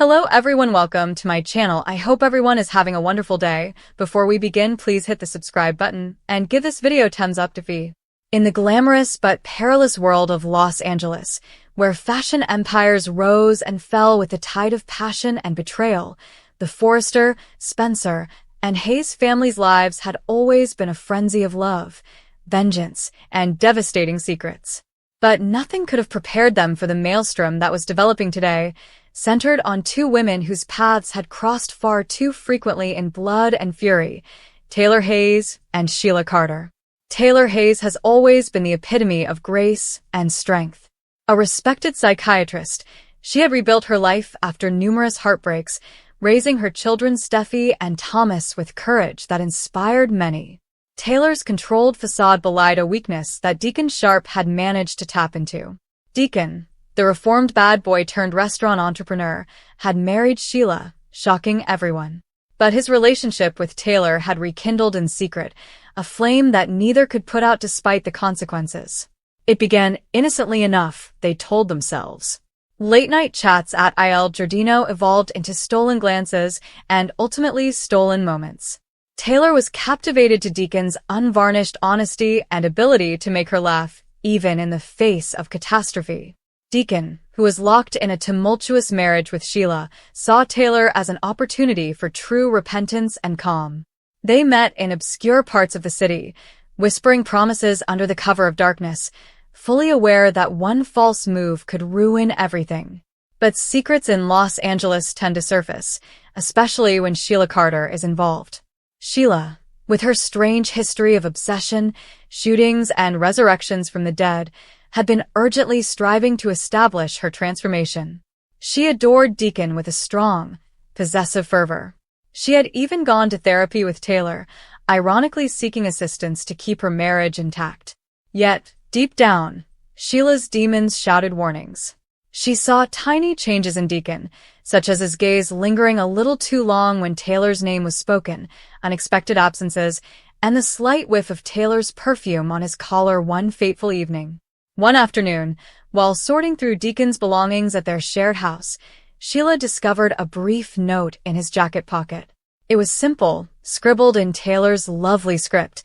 Hello everyone, welcome to my channel. I hope everyone is having a wonderful day. Before we begin, please hit the subscribe button and give this video thumbs up to fee. In the glamorous but perilous world of Los Angeles, where fashion empires rose and fell with the tide of passion and betrayal, the Forrester, Spencer, and Hayes families' lives had always been a frenzy of love, vengeance, and devastating secrets. But nothing could have prepared them for the maelstrom that was developing today, centered on two women whose paths had crossed far too frequently in blood and fury, Taylor Hayes and SHEILA Carter. Taylor Hayes has always been the epitome of grace and strength. A respected psychiatrist, she had rebuilt her life after numerous heartbreaks, raising her children Steffi and Thomas with courage that inspired many. Taylor's controlled facade belied a weakness that Deacon Sharp had managed to tap into. Deacon, the reformed bad boy turned restaurant entrepreneur, had married SHEILA, shocking everyone. But his relationship with Taylor had rekindled in secret, a flame that neither could put out despite the consequences. It began innocently enough, they told themselves. Late-night chats at Il Giardino evolved into stolen glances and ultimately stolen moments. Taylor was captivated to Deacon's unvarnished honesty and ability to make her laugh, even in the face of catastrophe. Deacon, who was locked in a tumultuous marriage with SHEILA, saw Taylor as an opportunity for true repentance and calm. They met in obscure parts of the city, whispering promises under the cover of darkness, fully aware that one false move could ruin everything. But secrets in Los Angeles tend to surface, especially when SHEILA Carter is involved. SHEILA, with her strange history of obsession, shootings, and resurrections from the dead, had been urgently striving to establish her transformation. She adored Deacon with a strong, possessive fervor. She had even gone to therapy with Taylor, ironically seeking assistance to keep her marriage intact. Yet, deep down, SHEILA's demons shouted warnings. She saw tiny changes in Deacon, such as his gaze lingering a little too long when Taylor's name was spoken, unexpected absences, and the slight whiff of Taylor's perfume on his collar one fateful evening. One afternoon, while sorting through Deacon's belongings at their shared house, SHEILA discovered a brief note in his jacket pocket. It was simple, scribbled in Taylor's lovely script.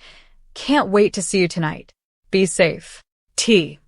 "Can't wait to see you tonight. Be safe. T."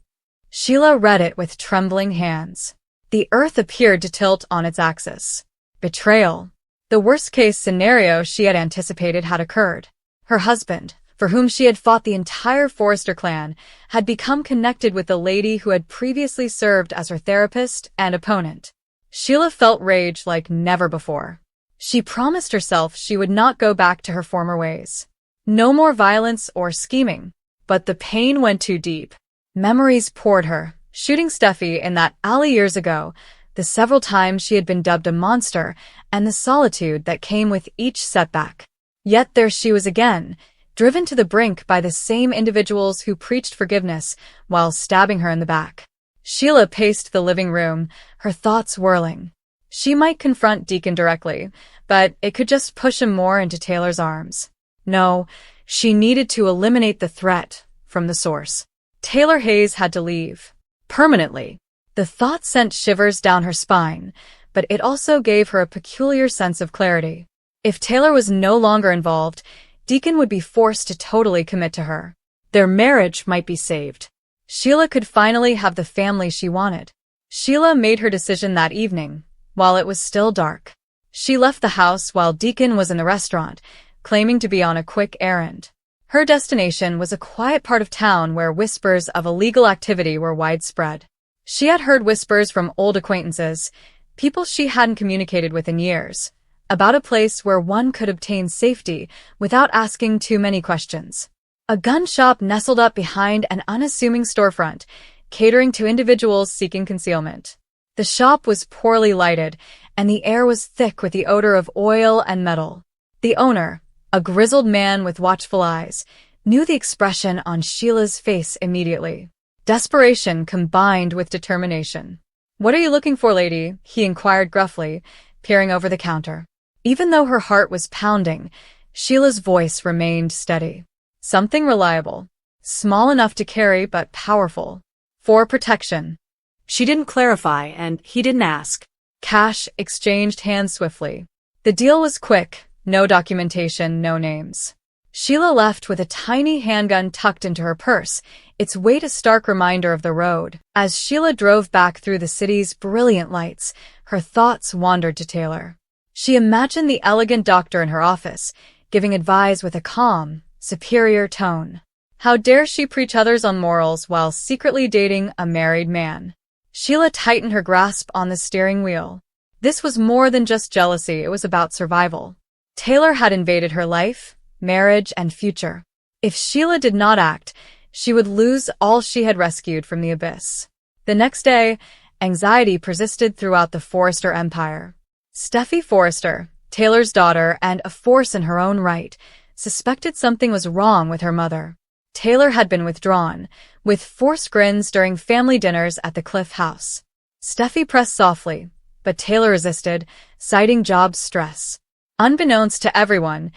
SHEILA read it with trembling hands. The earth appeared to tilt on its axis. Betrayal. The worst-case scenario she had anticipated had occurred. Her husband, for whom she had fought the entire Forrester clan, had become connected with the lady who had previously served as her therapist and opponent. SHEILA felt rage like never before. She promised herself she would not go back to her former ways. No more violence or scheming. But the pain went too deep. Memories poured her, shooting Steffi in that alley years ago, the several times she had been dubbed a monster, and the solitude that came with each setback. Yet there she was again, driven to the brink by the same individuals who preached forgiveness while stabbing her in the back. SHEILA paced the living room, her thoughts whirling. She might confront Deacon directly, but it could just push him more into Taylor's arms. No, she needed to eliminate the threat from the source. Taylor Hayes had to leave. Permanently. The thought sent shivers down her spine, but it also gave her a peculiar sense of clarity. If Taylor was no longer involved, Deacon would be forced to totally commit to her. Their marriage might be saved. SHEILA could finally have the family she wanted. SHEILA made her decision that evening, while it was still dark. She left the house while Deacon was in the restaurant, claiming to be on a quick errand. Her destination was a quiet part of town where whispers of illegal activity were widespread. She had heard whispers from old acquaintances, people she hadn't communicated with in years, about a place where one could obtain safety without asking too many questions. A gun shop nestled up behind an unassuming storefront, catering to individuals seeking concealment. The shop was poorly lighted, and the air was thick with the odor of oil and metal. The owner, a grizzled man with watchful eyes, knew the expression on SHEILA's face immediately. Desperation combined with determination. "What are you looking for, lady?" he inquired gruffly, peering over the counter. Even though her heart was pounding, SHEILA's voice remained steady. "Something reliable. Small enough to carry, but powerful. For protection." She didn't clarify, and he didn't ask. Cash exchanged hands swiftly. The deal was quick, no documentation, no names. SHEILA left with a tiny handgun tucked into her purse, its weight a stark reminder of the road. As SHEILA drove back through the city's brilliant lights, her thoughts wandered to Taylor. She imagined the elegant doctor in her office, giving advice with a calm, superior tone. How dare she preach others on morals while secretly dating a married man? SHEILA tightened her grasp on the steering wheel. This was more than just jealousy, it was about survival. Taylor had invaded her life, marriage, and future. If SHEILA did not act, she would lose all she had rescued from the abyss. The next day, anxiety persisted throughout the Forrester empire. Steffi Forrester, Taylor's daughter and a force in her own right, suspected something was wrong with her mother. Taylor had been withdrawn, with forced grins during family dinners at the Cliff House. Steffi pressed softly, but Taylor resisted, citing job stress. Unbeknownst to everyone,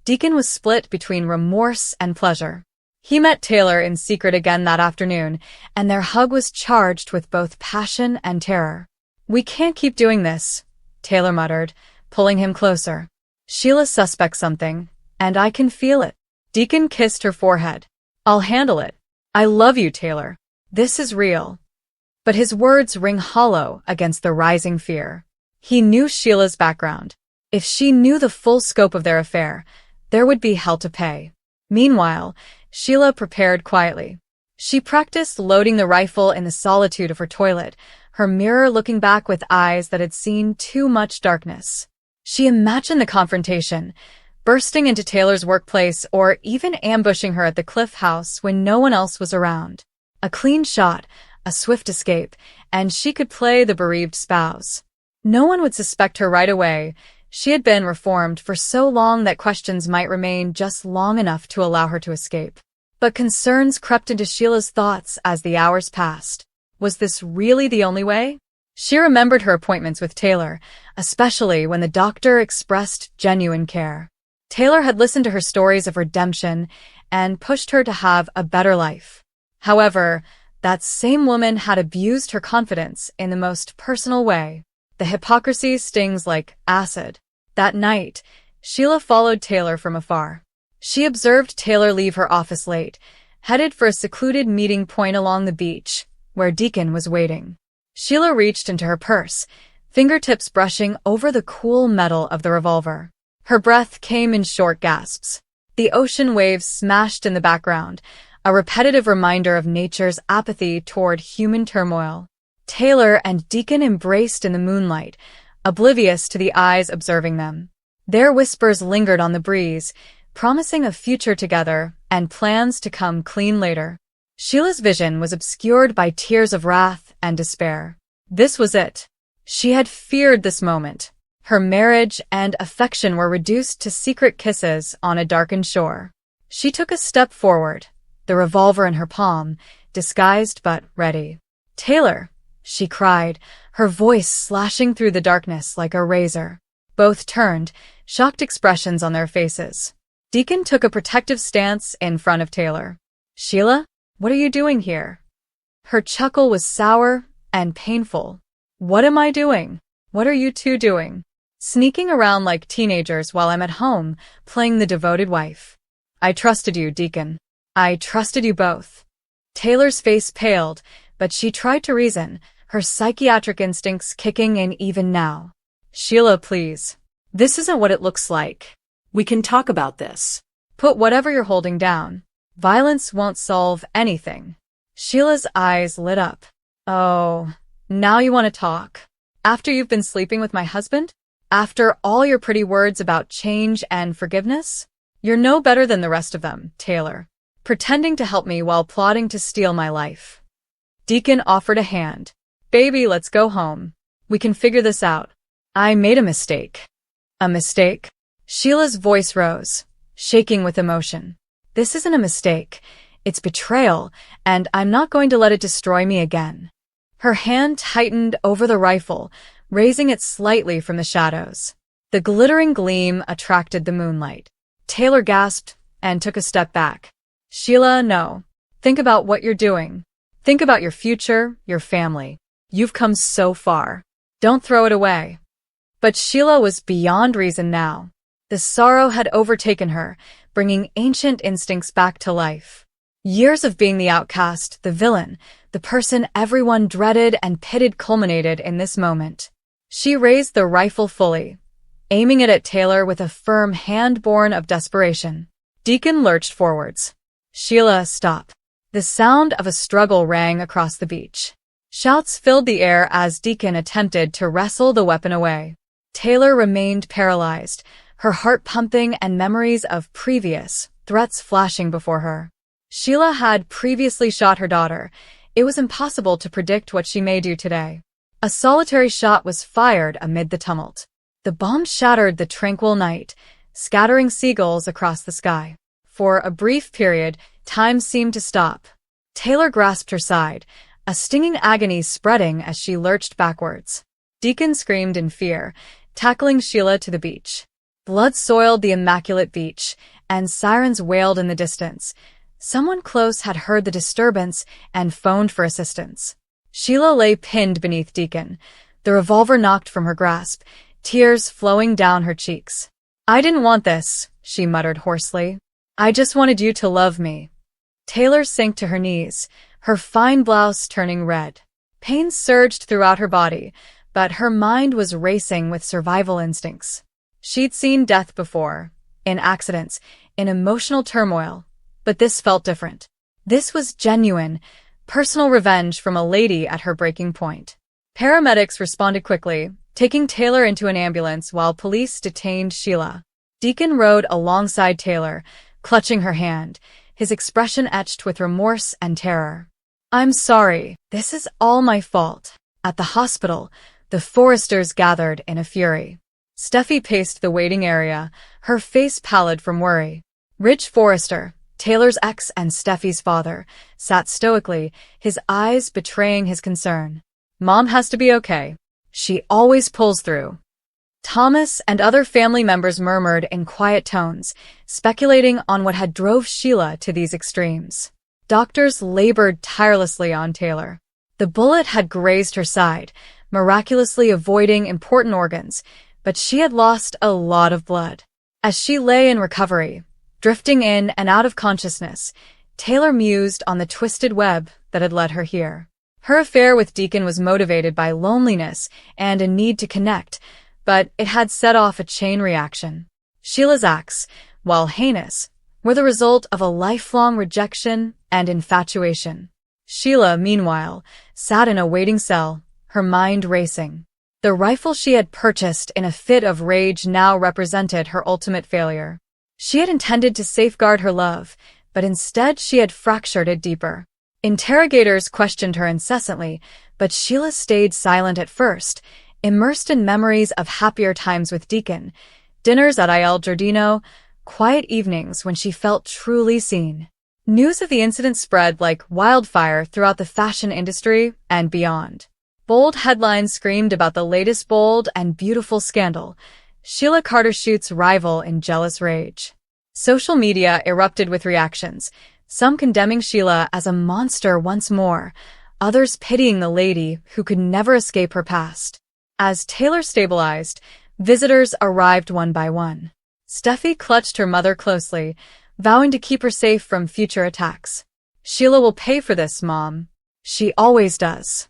Deacon was split between remorse and pleasure. He met Taylor in secret again that afternoon, and their hug was charged with both passion and terror. "We can't keep doing this," Taylor muttered, pulling him closer. "SHEILA suspects something, and I can feel it." Deacon kissed her forehead. "I'll handle it. I love you, Taylor. This is real." But his words ring hollow against the rising fear. He knew SHEILA's background. If she knew the full scope of their affair, there would be hell to pay. Meanwhile, SHEILA prepared quietly. She practiced loading the rifle in the solitude of her toilet, her mirror looking back with eyes that had seen too much darkness. She imagined the confrontation, bursting into Taylor's workplace or even ambushing her at the Cliff House when no one else was around. A clean shot, a swift escape, and she could play the bereaved spouse. No one would suspect her right away. She had been reformed for so long that questions might remain just long enough to allow her to escape. But concerns crept into SHEILA's thoughts as the hours passed. Was this really the only way? She remembered her appointments with Taylor, especially when the doctor expressed genuine care. Taylor had listened to her stories of redemption and pushed her to have a better life. However, that same woman had abused her confidence in the most personal way. The hypocrisy stings like acid. That night, SHEILA followed Taylor from afar. She observed Taylor leave her office late, headed for a secluded meeting point along the beach, where Deacon was waiting. SHEILA reached into her purse, fingertips brushing over the cool metal of the revolver. Her breath came in short gasps. The ocean waves smashed in the background, a repetitive reminder of nature's apathy toward human turmoil. Taylor and Deacon embraced in the moonlight, oblivious to the eyes observing them. Their whispers lingered on the breeze, promising a future together and plans to come clean later. SHEILA's vision was obscured by tears of wrath and despair. This was it. She had feared this moment. Her marriage and affection were reduced to secret kisses on a darkened shore. She took a step forward, the revolver in her palm, disguised but ready. "Taylor," she cried, her voice slashing through the darkness like a razor. Both turned, shocked expressions on their faces. Deacon took a protective stance in front of Taylor. "SHEILA, what are you doing here?" Her chuckle was sour and painful. "What am I doing? What are you two doing?" "Sneaking around like teenagers while I'm at home, playing the devoted wife." "I trusted you, Deacon. I trusted you both." Taylor's face paled, but she tried to reason, her psychiatric instincts kicking in even now. "SHEILA, please. This isn't what it looks like. We can talk about this. Put whatever you're holding down. Violence won't solve anything." SHEILA's eyes lit up. "Oh, now you want to talk? After you've been sleeping with my husband? After all your pretty words about change and forgiveness? You're no better than the rest of them, Taylor. Pretending to help me while plotting to steal my life." Deacon offered a hand. "Baby, let's go home. We can figure this out. I made a mistake." "A mistake?" SHEILA's voice rose, shaking with emotion. "This isn't a mistake. It's betrayal, and I'm not going to let it destroy me again." Her hand tightened over the rifle, raising it slightly from the shadows. The glittering gleam attracted the moonlight. Taylor gasped and took a step back. "SHEILA, no. Think about what you're doing. Think about your future, your family. You've come so far. Don't throw it away. But SHEILA was beyond reason now. The sorrow had overtaken her, bringing ancient instincts back to life. Years of being the outcast, the villain, the person everyone dreaded and pitied culminated in this moment. She raised the rifle fully, aiming it at Taylor with a firm hand born of desperation. Deacon lurched forwards. "SHEILA, stop." The sound of a struggle rang across the beach. Shouts filled the air as Deacon attempted to wrestle the weapon away. Taylor remained paralyzed, her heart pumping and memories of previous threats flashing before her. SHEILA had previously shot her daughter. It was impossible to predict what she may do today. A solitary shot was fired amid the tumult. The bomb shattered the tranquil night, scattering seagulls across the sky. For a brief period, time seemed to stop. Taylor grasped her side, a stinging agony spreading as she lurched backwards. Deacon screamed in fear, tackling SHEILA to the beach. Blood soiled the immaculate beach, and sirens wailed in the distance. Someone close had heard the disturbance and phoned for assistance. SHEILA lay pinned beneath Deacon, the revolver knocked from her grasp, tears flowing down her cheeks. "I didn't want this," she muttered hoarsely. "I just wanted you to love me." Taylor sank to her knees, her fine blouse turning red. Pain surged throughout her body, but her mind was racing with survival instincts. She'd seen death before, in accidents, in emotional turmoil, but this felt different. This was genuine, personal revenge from a lady at her breaking point. Paramedics responded quickly, taking Taylor into an ambulance while police detained SHEILA. Deacon rode alongside Taylor, clutching her hand, his expression etched with remorse and terror. "I'm sorry. This is all my fault." At the hospital, the Forresters gathered in a fury. Steffi paced the waiting area, her face pallid from worry. Rich Forrester, Taylor's ex and Steffi's father, sat stoically, his eyes betraying his concern. "Mom has to be okay. She always pulls through." Thomas and other family members murmured in quiet tones, speculating on what had drove SHEILA to these extremes. Doctors labored tirelessly on Taylor. The bullet had grazed her side, miraculously avoiding important organs, but she had lost a lot of blood. As she lay in recovery, drifting in and out of consciousness, Taylor mused on the twisted web that had led her here. Her affair with Deacon was motivated by loneliness and a need to connect, but it had set off a chain reaction. SHEILA's acts, while heinous, were the result of a lifelong rejection and infatuation. SHEILA, meanwhile, sat in a waiting cell, her mind racing. The rifle she had purchased in a fit of rage now represented her ultimate failure. She had intended to safeguard her love, but instead she had fractured it deeper. Interrogators questioned her incessantly, but SHEILA stayed silent at first, immersed in memories of happier times with Deacon, dinners at Il Giardino, quiet evenings when she felt truly seen. News of the incident spread like wildfire throughout the fashion industry and beyond. Bold headlines screamed about the latest bold and beautiful scandal, SHEILA Carter shoots rival in jealous rage. Social media erupted with reactions, some condemning SHEILA as a monster once more, others pitying the lady who could never escape her past. As Taylor stabilized, visitors arrived one by one. Steffi clutched her mother closely, vowing to keep her safe from future attacks. "SHEILA will pay for this, Mom. She always does."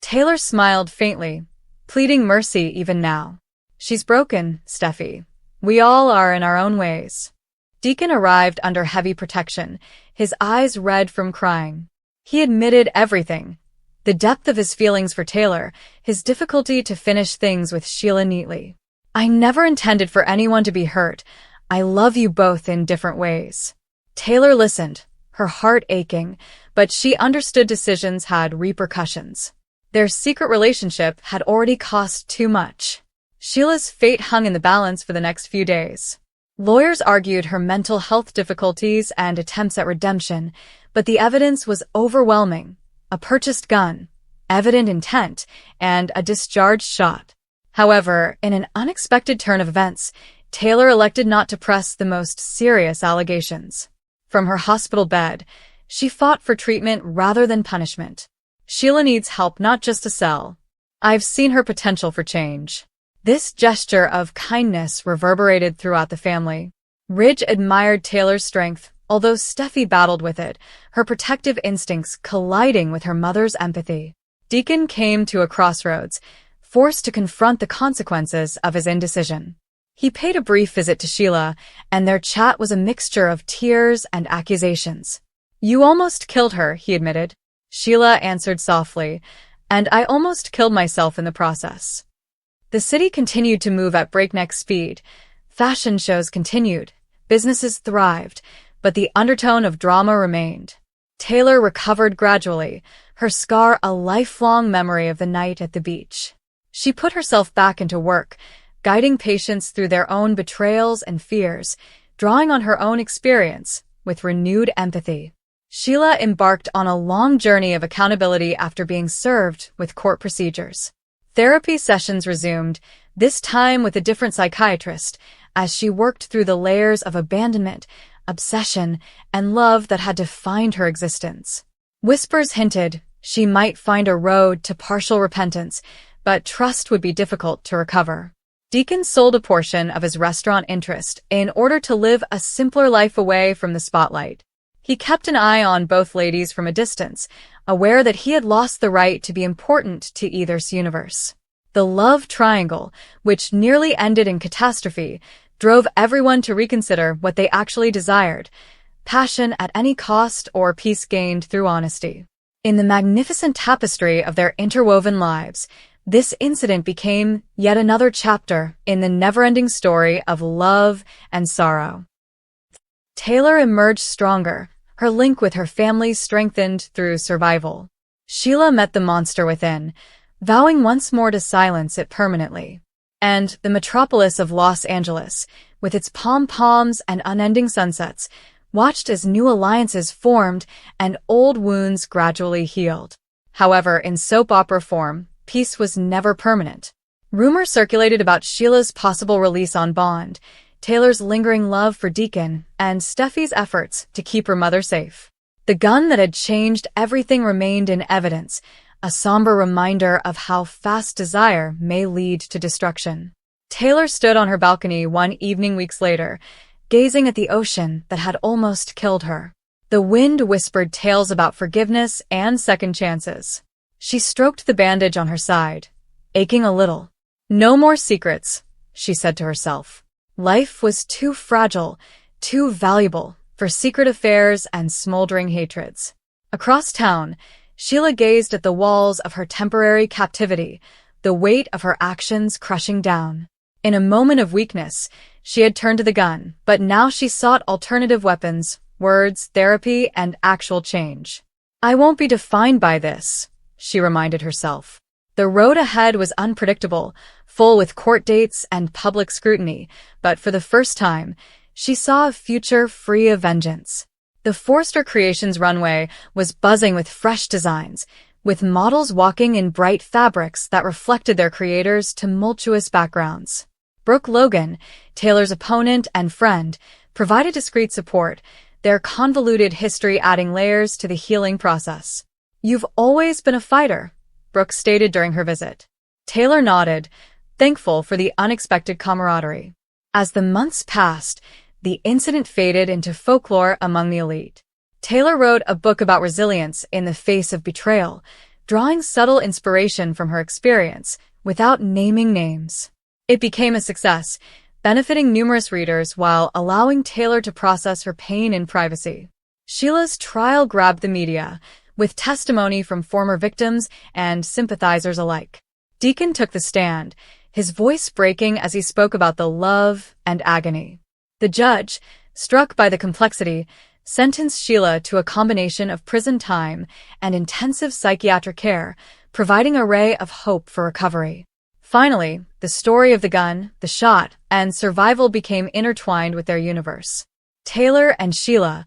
Taylor smiled faintly, pleading mercy even now. "She's broken, Steffi. We all are in our own ways." Deacon arrived under heavy protection, his eyes red from crying. He admitted everything. The depth of his feelings for Taylor, his difficulty to finish things with SHEILA neatly. "I never intended for anyone to be hurt. I love you both in different ways." Taylor listened, her heart aching, but she understood decisions had repercussions. Their secret relationship had already cost too much. SHEILA's fate hung in the balance for the next few days. Lawyers argued her mental health difficulties and attempts at redemption, but the evidence was overwhelming. A purchased gun, evident intent, and a discharged shot. However, in an unexpected turn of events, Taylor elected not to press the most serious allegations. From her hospital bed, she fought for treatment rather than punishment. SHEILA needs help, not just a cell. I've seen her potential for change." This gesture of kindness reverberated throughout the family. Ridge admired Taylor's strength, although Steffi battled with it, her protective instincts colliding with her mother's empathy. Deacon came to a crossroads, forced to confront the consequences of his indecision. He paid a brief visit to SHEILA, and their chat was a mixture of tears and accusations. "You almost killed her," he admitted. SHEILA answered softly, "And I almost killed myself in the process." The city continued to move at breakneck speed. Fashion shows continued, businesses thrived, but the undertone of drama remained. Taylor recovered gradually, her scar a lifelong memory of the night at the beach. She put herself back into work, guiding patients through their own betrayals and fears, drawing on her own experience with renewed empathy. SHEILA embarked on a long journey of accountability after being served with court procedures. Therapy sessions resumed, this time with a different psychiatrist, as she worked through the layers of abandonment, obsession, and love that had defined her existence. Whispers hinted she might find a road to partial repentance, but trust would be difficult to recover. Deacon sold a portion of his restaurant interest in order to live a simpler life away from the spotlight. He kept an eye on both ladies from a distance, aware that he had lost the right to be important to either's universe. The love triangle, which nearly ended in catastrophe, drove everyone to reconsider what they actually desired: passion at any cost or peace gained through honesty. In the magnificent tapestry of their interwoven lives, this incident became yet another chapter in the never-ending story of love and sorrow. Taylor emerged stronger, her link with her family strengthened through survival. SHEILA met the monster within, vowing once more to silence it permanently. And the metropolis of Los Angeles, with its pom-poms and unending sunsets, watched as new alliances formed and old wounds gradually healed. However, in soap opera form, peace was never permanent. Rumors circulated about SHEILA's possible release on bond, Taylor's lingering love for Deacon, and Steffi's efforts to keep her mother safe. The gun that had changed everything remained in evidence, a somber reminder of how fast desire may lead to destruction. Taylor stood on her balcony one evening weeks later, gazing at the ocean that had almost killed her. The wind whispered tales about forgiveness and second chances. She stroked the bandage on her side, aching a little. "No more secrets," she said to herself. Life was too fragile, too valuable for secret affairs and smoldering hatreds. Across town, SHEILA gazed at the walls of her temporary captivity, the weight of her actions crushing down. In a moment of weakness, she had turned to the gun, but now she sought alternative weapons, words, therapy, and actual change. "I won't be defined by this," she reminded herself. The road ahead was unpredictable, full with court dates and public scrutiny, but for the first time, she saw a future free of vengeance. The Forrester Creations runway was buzzing with fresh designs, with models walking in bright fabrics that reflected their creators' tumultuous backgrounds. Brooke Logan, Taylor's opponent and friend, provided discreet support, their convoluted history adding layers to the healing process. "You've always been a fighter," Brooke stated during her visit. Taylor nodded, thankful for the unexpected camaraderie. As the months passed, the incident faded into folklore among the elite. Taylor wrote a book about resilience in the face of betrayal, drawing subtle inspiration from her experience without naming names. It became a success, benefiting numerous readers while allowing Taylor to process her pain in privacy. SHEILA's trial grabbed the media, with testimony from former victims and sympathizers alike. Deacon took the stand, his voice breaking as he spoke about the love and agony. The judge, struck by the complexity, sentenced SHEILA to a combination of prison time and intensive psychiatric care, providing a ray of hope for recovery. Finally, the story of the gun, the shot, and survival became intertwined with their universe. Taylor and SHEILA,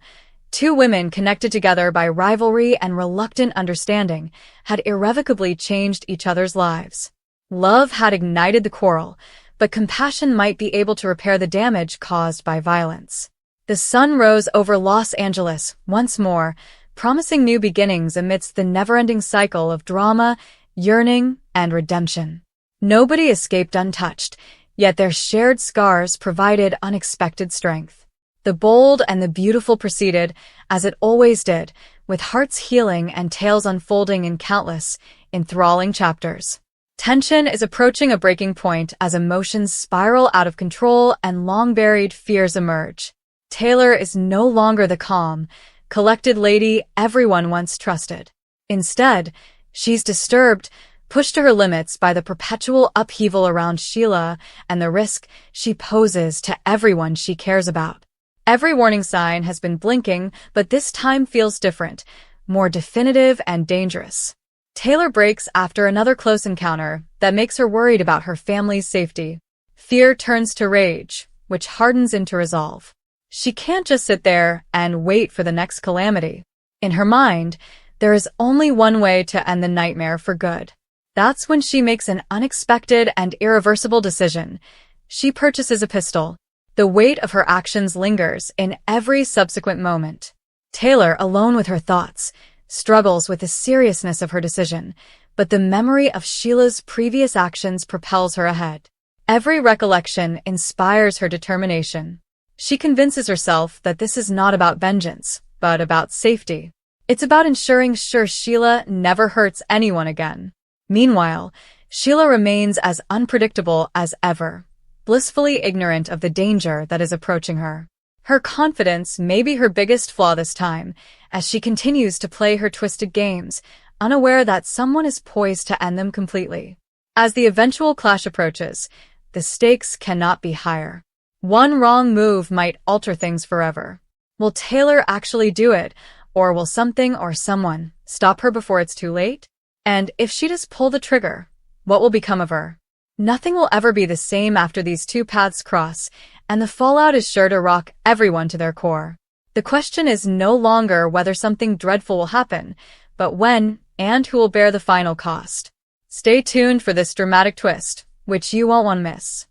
two women connected together by rivalry and reluctant understanding, had irrevocably changed each other's lives. Love had ignited the quarrel, but compassion might be able to repair the damage caused by violence. The sun rose over Los Angeles once more, promising new beginnings amidst the never-ending cycle of drama, yearning, and redemption. Nobody escaped untouched, yet their shared scars provided unexpected strength. The bold and the beautiful proceeded, as it always did, with hearts healing and tales unfolding in countless, enthralling chapters. Tension is approaching a breaking point as emotions spiral out of control and long-buried fears emerge. Taylor is no longer the calm, collected lady everyone once trusted. Instead, she's disturbed, pushed to her limits by the perpetual upheaval around SHEILA and the risk she poses to everyone she cares about. Every warning sign has been blinking, but this time feels different, more definitive and dangerous. Taylor breaks after another close encounter that makes her worried about her family's safety. Fear turns to rage, which hardens into resolve. She can't just sit there and wait for the next calamity. In her mind, there is only one way to end the nightmare for good. That's when she makes an unexpected and irreversible decision. She purchases a pistol. The weight of her actions lingers in every subsequent moment. Taylor, alone with her thoughts, struggles with the seriousness of her decision, but the memory of SHEILA's previous actions propels her ahead. Every recollection inspires her determination. She convinces herself that this is not about vengeance, but about safety. It's about ensuring SHEILA never hurts anyone again. Meanwhile, SHEILA remains as unpredictable as ever, blissfully ignorant of the danger that is approaching her. Her confidence may be her biggest flaw this time, as she continues to play her twisted games, unaware that someone is poised to end them completely. As the eventual clash approaches, the stakes cannot be higher. One wrong move might alter things forever. Will Taylor actually do it, or will something or someone stop her before it's too late? And if she does pull the trigger, what will become of her? Nothing will ever be the same after these two paths cross, and the fallout is sure to rock everyone to their core. The question is no longer whether something dreadful will happen, but when and who will bear the final cost. Stay tuned for this dramatic twist, which you won't want to miss.